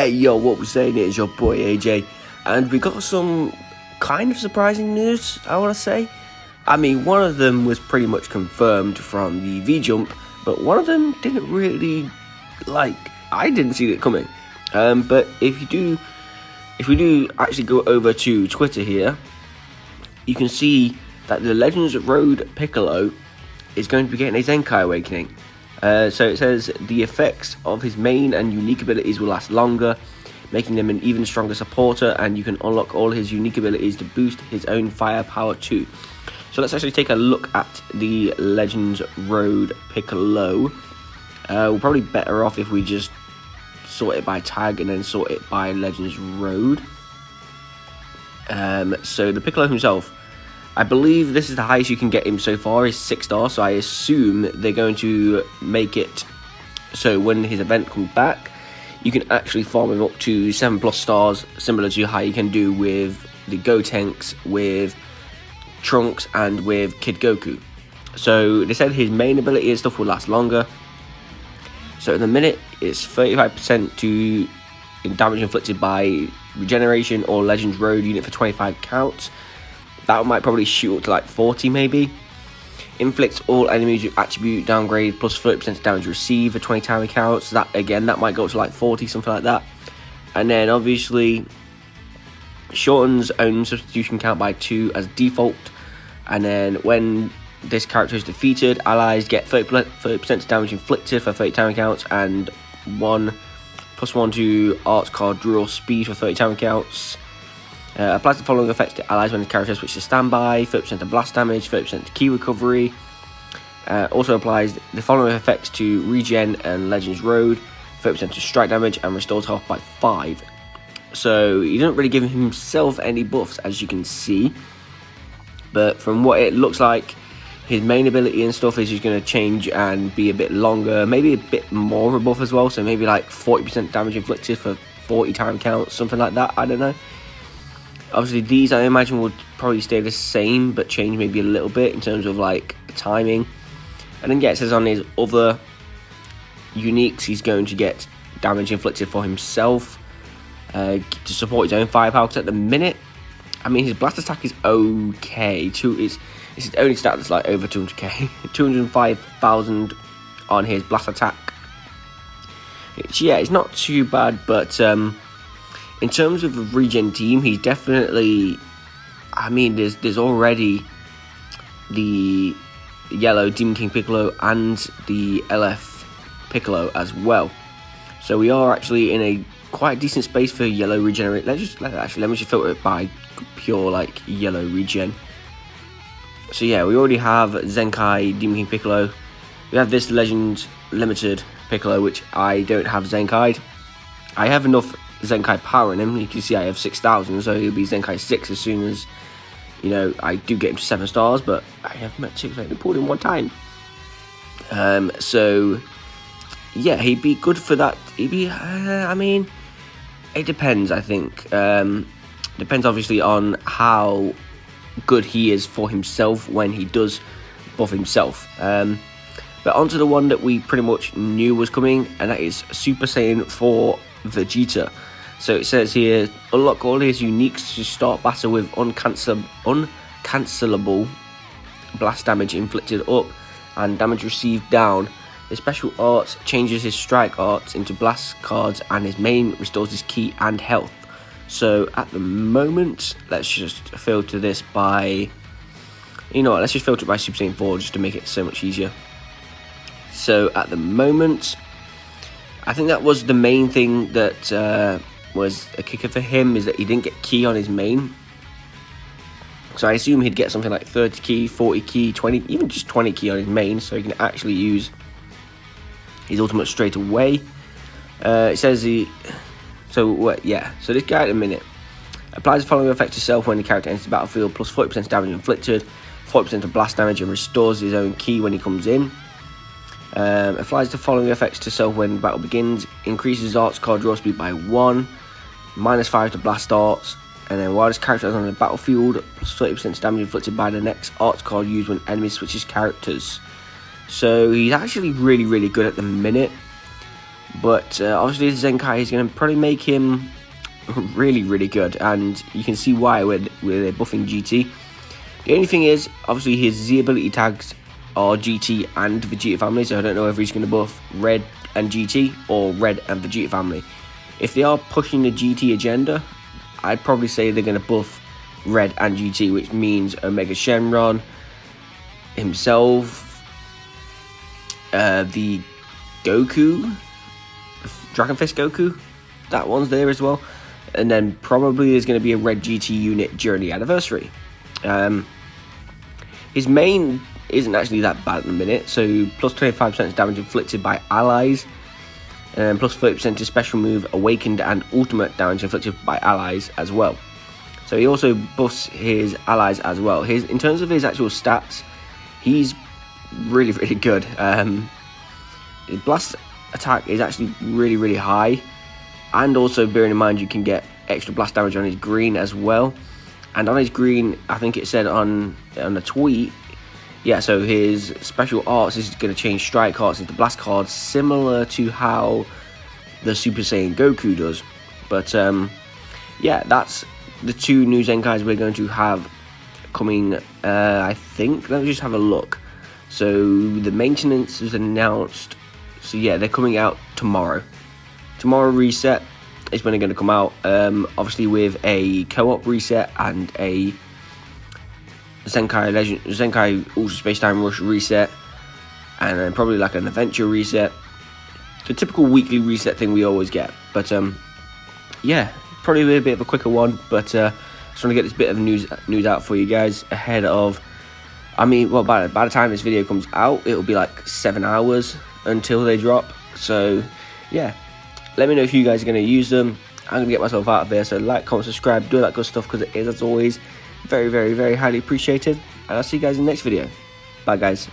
Hey yo, what we're saying is your boy AJ, and we got some kind of surprising news, I want to say. I mean, one of them was pretty much confirmed from the V-Jump, but one of them didn't really, I didn't see it coming. But if we do actually go over to Twitter here, you can see that the Legends Road Piccolo is going to be getting a ZENKAI awakening. So it says the effects of his main and unique abilities will last longer, making him an even stronger supporter, and you can unlock all his unique abilities to boost his own firepower too. So let's actually take a look at the Legends Road Piccolo. We're probably better off if we just sort it by tag and then sort it by Legends Road. So the Piccolo himself, I believe this is the highest you can get him so far, is 6 stars, so I assume they're going to make it so when his event comes back, you can actually farm him up to 7+ stars, similar to how you can do with the Gotenks, with Trunks, and with Kid Goku. So they said his main ability and stuff will last longer. So at the minute, it's 35% to damage inflicted by regeneration or Legends Road unit for 25 counts. That might probably shoot up to like 40 maybe. Inflicts all enemies with attribute downgrade plus 30% damage received for 20 time counts. That again, that might go up to like 40, something like that. And then obviously shortens own substitution count by 2 as default. And then when this character is defeated, allies get 30% damage inflicted for 30 time counts, and 1+1 to arts card draw speed for 30 time counts. Applies the following effects to allies when the character switches to standby: 30% to blast damage, 30% to ki recovery. Also applies the following effects to regen and Legends Road: 30% to strike damage and restores health by 5. So he doesn't really give himself any buffs, as you can see. But from what it looks like, his main ability and stuff is just going to change and be a bit longer, maybe a bit more of a buff as well. So maybe like 40% damage inflicted for 40 time counts, something like that. I don't know. Obviously, these I imagine would probably stay the same, but change maybe a little bit in terms of like timing. And then yeah, it says on his other uniques, he's going to get damage inflicted for himself to support his own firepower. Because at the minute, I mean, his blast attack is okay. It's his only stat that's like over 200k, 205,000 on his blast attack. Yeah, it's not too bad, but in terms of the regen team, he's definitely, I mean, there's already the yellow Demon King Piccolo and the LF Piccolo as well. So we are actually in a quite decent space for yellow regenerate. Let me just filter it by pure like yellow regen. So yeah, we already have ZENKAI Demon King Piccolo. We have this Legend Limited Piccolo, which I don't have ZENKAI'd. I have enough ZENKAI power in him. You can see I have 6,000, so he'll be ZENKAI 6 as soon as, you know, I do get him to 7 stars, but I have met 6, I only pulled him one time. So yeah, he'd be good for that. He'd be, I mean, it depends, I think. Depends obviously on how good he is for himself when he does buff himself. But onto the one that we pretty much knew was coming, and that is Super Saiyan 4 Vegeta. So it says here, unlock all his uniques to start battle with uncancelable blast damage inflicted up and damage received down. His special art changes his strike arts into blast cards, and his main restores his ki and health. So at the moment, let's just filter this by, you know what, let's just filter it by Super Saiyan 4 just to make it so much easier. So at the moment, I think that was the main thing that was a kicker for him, is that he didn't get ki on his main. So I assume he'd get something like 30 ki, 40 ki, 20, even just 20 ki on his main, so he can actually use his ultimate straight away. It says so this guy at the minute applies the following effect to self when the character enters the battlefield: plus 40% damage inflicted, 40% of blast damage, and restores his own ki when he comes in. Applies the following effects to self when battle begins: increases arts card draw speed by 1, -5 to blast arts, and then while this character is on the battlefield, plus 30% damage inflicted by the next arts card used when enemy switches characters. So he's actually really good at the minute. But obviously the Zenkai is going to probably make him really, really good, and you can see why with buffing GT. The only thing is, obviously his Z ability tags are GT and Vegeta family, so I don't know if he's going to buff Red and GT or Red and Vegeta family. If they are pushing the GT agenda, I'd probably say they're going to buff Red and GT, which means Omega Shenron himself, the Goku, Dragon Fist Goku, that one's there as well, and then probably there's going to be a Red GT unit during the anniversary. His main isn't actually that bad at the minute, so plus 25% damage inflicted by allies, and plus 30% to special move awakened and ultimate damage inflicted by allies as well. So he also buffs his allies as well. In terms of his actual stats, he's really, really good. His blast attack is actually really, really high, and also bearing in mind you can get extra blast damage on his green as well. And on his green, I think it said on the tweet, yeah, so his special arts is going to change strike cards into blast cards, similar to how the Super Saiyan Goku does. But yeah, that's the two new Zenkais we're going to have coming, I think. Let me just have a look. So the maintenance is announced. So yeah, they're coming out tomorrow. Tomorrow reset is when they're going to come out. Obviously with a co-op reset and a Zenkai Ultra Space Time Rush reset, and then probably like an adventure reset. The typical weekly reset thing we always get. But yeah, probably a bit of a quicker one. But just want to get this bit of news out for you guys ahead of. I mean, well, by the time this video comes out, it'll be like 7 hours until they drop. So yeah, let me know if you guys are going to use them. I'm going to get myself out of there. So like, comment, subscribe, do that good stuff, because it is, as always, very, very, very highly appreciated. And I'll see you guys in the next video. Bye, guys.